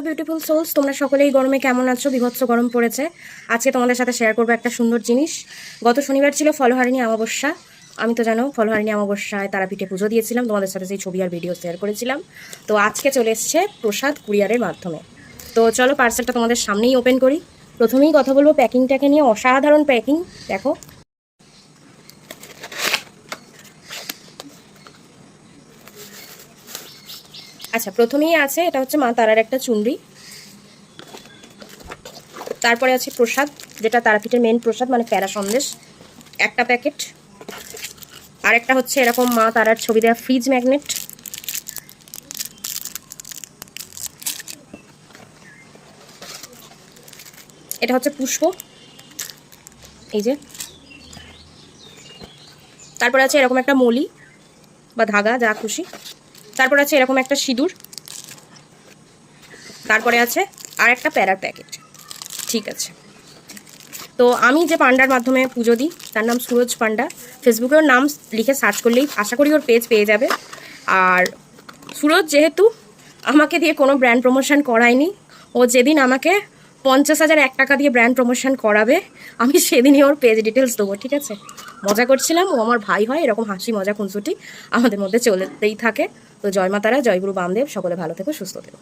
Beautiful sols, তোমরা সকলেই গরমে কেমন আছো? বিভৎস গরম পড়েছে। আজকে তোমাদের সাথে শেয়ার করবো একটা সুন্দর জিনিস। গত শনিবার ছিল ফলহারিণী অমাবস্যা। আমি তো জানো ফলহারিণী অমাবস্যায় তারাপীঠে পুজো দিয়েছিলাম, তোমাদের সাথে সেই ছবি আর ভিডিও শেয়ার করেছিলাম। তো আজকে চলে এসছে প্রসাদ কুরিয়ারের মাধ্যমে। তো চলো পার্সেলটা তোমাদের সামনেই ওপেন করি। প্রথমেই কথা বলবো প্যাকিংটাকে নিয়ে। অসাধারণ প্যাকিং, দেখো। আচ্ছা, প্রথমেই আছে এটা হচ্ছে মা তারার একটা চুনরি। তারপরে আছে প্রসাদ, যেটা তারাপীঠের মেন প্রসাদ, মানে প্যারা সন্দেশ একটা প্যাকেট। আর একটা হচ্ছে এরকম মা তারার ছবি দেওয়া ফ্রিজ ম্যাগনেট। এটা হচ্ছে পুষ্প, এই যে। তারপরে আছে এরকম একটা মলি বা ধাগা, যা খুশি। তারপরে আছে এরকম একটা সিঁদুর। তারপরে আছে আর একটা প্যারার প্যাকেট। ঠিক আছে, তো আমি যে পান্ডার মাধ্যমে পুজো দিই তার নাম সুরজ পান্ডা। ফেসবুকে ওর নাম লিখে সার্চ করলেই আশা করি ওর পেজ পেয়ে যাবে। আর সুরজ যেহেতু আমাকে দিয়ে কোনো ব্র্যান্ড প্রমোশন করায়নি, ও যেদিন আমাকে 50,001 টাকা দিয়ে ব্র্যান্ড প্রমোশন করাবে আমি সেদিনই ওর পেজ ডিটেলস দেবো, ঠিক আছে? মজা করছিলাম, ও আমার ভাই হয়, এরকম হাসি মজা খুনসুটি আমাদের মধ্যে চলতেই থাকে। তো জয় মা তারা, জয় গুরু বামদেব, সকলে ভালো থেকো, সুস্থ থেকো।